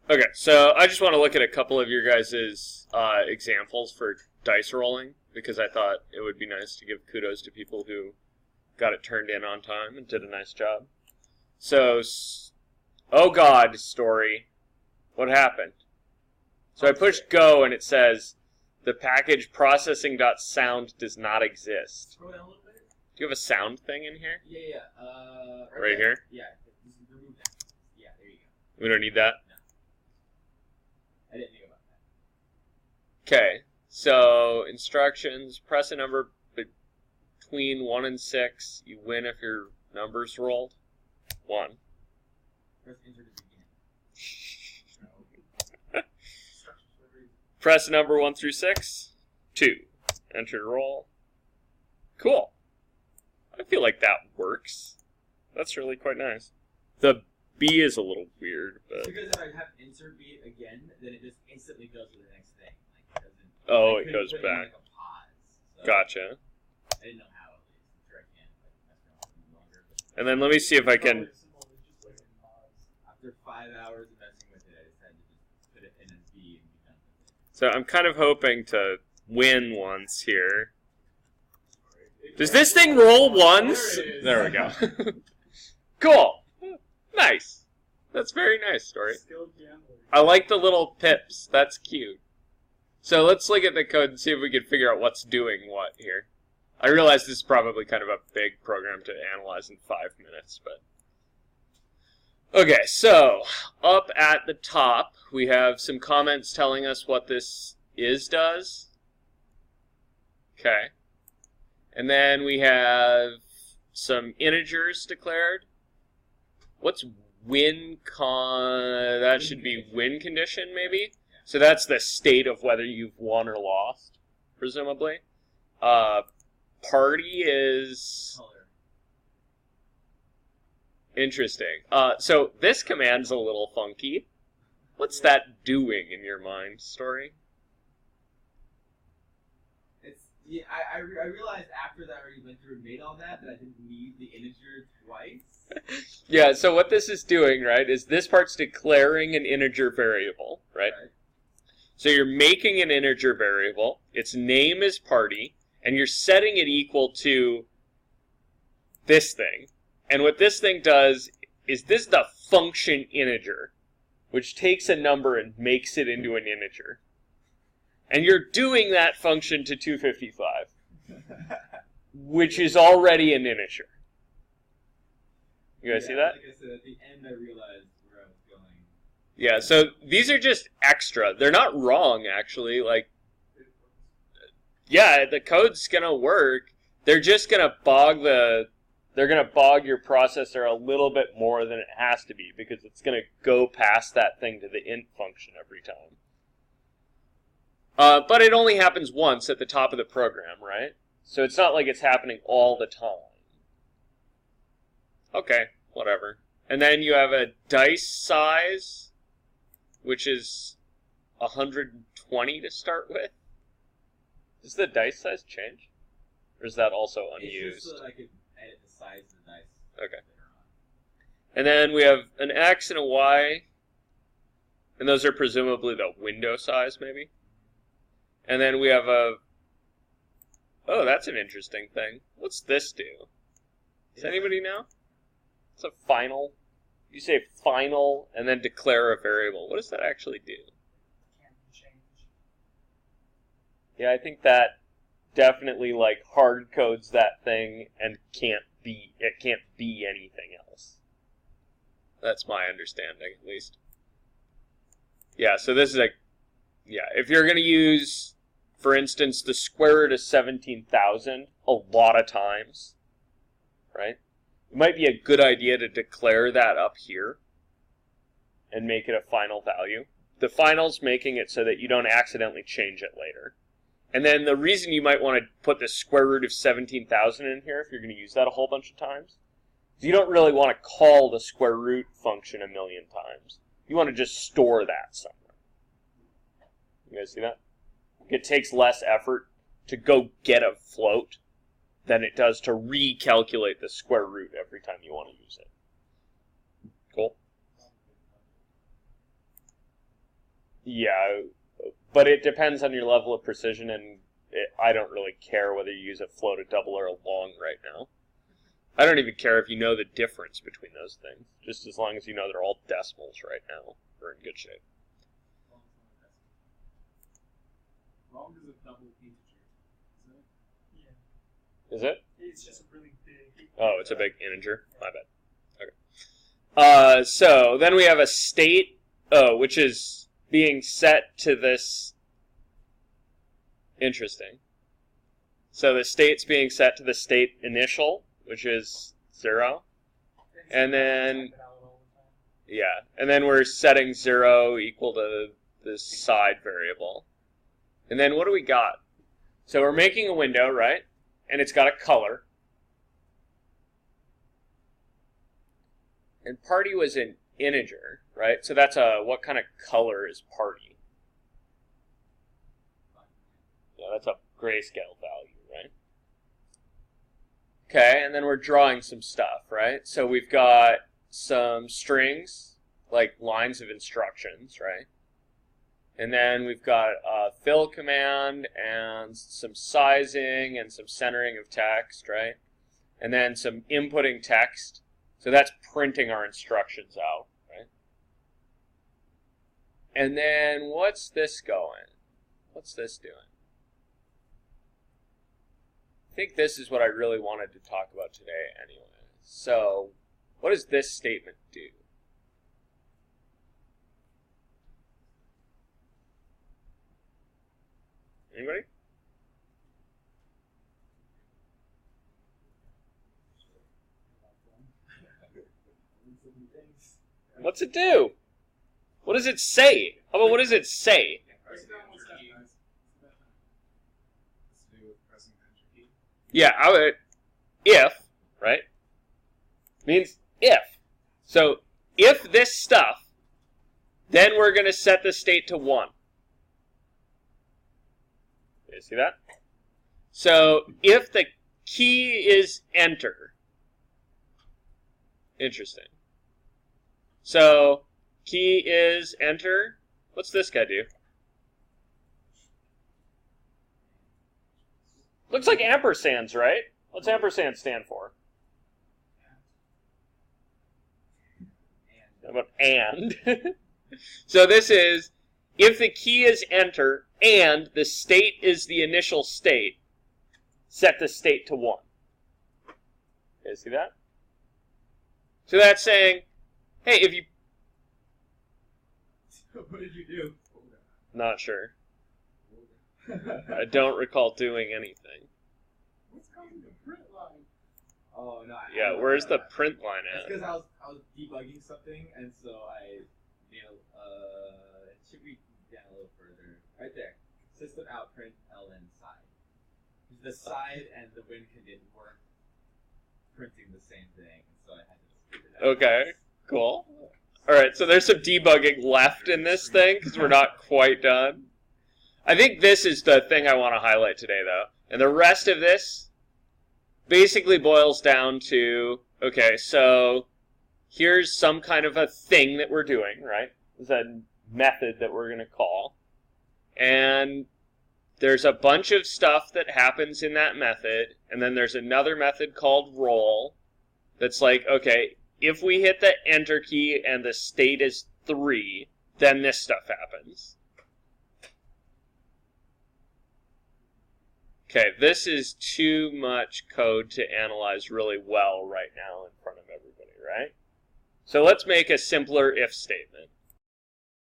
Okay, so I just want to look at a couple of your guys' examples for dice rolling, because I thought it would be nice to give kudos to people who got it turned in on time and did a nice job. So, oh god, Storey. What happened? So I pushed go and it says, the package processing.sound does not exist. Scroll down a little bit. Do you have a sound thing in here? Yeah. Right here? Yeah, remove that. Yeah, there you go. We don't need that? No. I didn't think about that. Okay, so instructions, press a number between 1 and 6. You win if your number's rolled. 1. Press enter to begin. Press number 1 through 6. 2. Enter to roll. Cool. I feel like that works. That's really quite nice. The B is a little weird, but... Because if I have insert B again, then it just instantly goes to the next thing. Like, it doesn't... Oh, it goes put back. In like a pause. So Gotcha. I didn't know how, at least. I'm sure I can, but that's not longer. But And then let me see if I can... After 5 hours of messing with it, I decided to just put it in as B and be done with it. So I'm kind of hoping to win once here. Does this thing roll once? There we go. Cool. Nice. That's very nice, Storey. I like the little pips. That's cute. So let's look at the code and see if we can figure out what's doing what here. I realize this is probably kind of a big program to analyze in 5 minutes, but... Okay, so up at the top, we have some comments telling us what this does. Okay. And then we have some integers declared. What's win con? That should be win condition, maybe? So that's the state of whether you've won or lost, presumably. Party is... Color. Interesting. So this command's a little funky. What's that doing in your mind, Storey? Yeah, I realized after that I already went through and made all that I didn't need the integer twice. Yeah, so what this is doing, right, is this part's declaring an integer variable, right? So you're making an integer variable, its name is party, and you're setting it equal to this thing. And what this thing does is this is the function integer, which takes a number and makes it into an integer. And you're doing that function to 255, which is already an integer. You guys see that? Like I said, at the end I realized where I was going. Yeah, so these are just extra. They're not wrong, actually. Like, yeah, the code's gonna work. They're just gonna bog they're gonna bog your processor a little bit more than it has to be, because it's gonna go past that thing to the int function every time. But it only happens once at the top of the program, right? So it's not like it's happening all the time. Okay, whatever. And then you have a dice size, which is 120 to start with. Does the dice size change? Or is that also unused? It's just so that I could edit the size of the dice. Okay. And then we have an X and a Y. And those are presumably the window size, maybe? And then we have a... Oh, that's an interesting thing. What's this do? Does anybody know? It's a final. You say final and then declare a variable. What does that actually do? Can't change. Yeah, I think that definitely like hard codes that thing and it can't be anything else. That's my understanding, at least. Yeah, so this is a... Yeah, if you're going to use, for instance, the square root of 17,000 a lot of times, right? It might be a good idea to declare that up here and make it a final value. The final's making it so that you don't accidentally change it later. And then the reason you might want to put the square root of 17,000 in here, if you're going to use that a whole bunch of times, is you don't really want to call the square root function a million times. You want to just store that somewhere. You guys see that? It takes less effort to go get a float than it does to recalculate the square root every time you want to use it. Cool? Yeah, but it depends on your level of precision, and I don't really care whether you use a floated double or a long right now. I don't even care if you know the difference between those things. Just as long as you know they're all decimals right now, we're in good shape. Long is a double integer, isn't it? Yeah. Is it? It's just a really big. Oh, it's a big integer? My bad. Okay. So then we have a state, which is being set to this. Interesting. So the state's being set to the state initial, which is 0. And then, yeah, and then we're setting 0 equal to this side variable. And then what do we got? So we're making a window, right? And it's got a color. And party was an integer, right? So that's what kind of color is party? Yeah, that's a grayscale value, right? Okay, and then we're drawing some stuff, right? So we've got some strings, like lines of instructions, right? And then we've got a fill command and some sizing and some centering of text, right? And then some inputting text. So that's printing our instructions out, right? And then what's this going? What's this doing? I think this is what I really wanted to talk about today anyway. So what does this statement do? Anybody? What's it do? What does it say? How about what does it say? Yeah, if, right? Means if. So if this stuff, then we're going to set the state to 1. You see that? So if the key is enter, interesting. So key is enter. What's this guy do? Looks like ampersands, right? What's ampersand stand for? How about and? So this is, if the key is enter and the state is the initial state, set the state to 1. You guys see that? So that's saying, hey, if you... What did you do? Not sure. I don't recall doing anything. What's causing the print line? Oh no. Yeah, where's the print line It's at? because I was debugging something, and so I, it should be down a little further. Right there. System out print ln side. The side and the win condition weren't printing the same thing, and so I had to split it out. Okay, cool. Alright, so there's some debugging left in this thing, because we're not quite done. I think this is the thing I want to highlight today, though. And the rest of this basically boils down to, okay, so here's some kind of a thing that we're doing, right? It's a method that we're going to call. And there's a bunch of stuff that happens in that method, and then there's another method called roll that's like, okay, if we hit the enter key and the state is 3, then this stuff happens. Okay, this is too much code to analyze really well right now in front of everybody, right? So let's make a simpler if statement.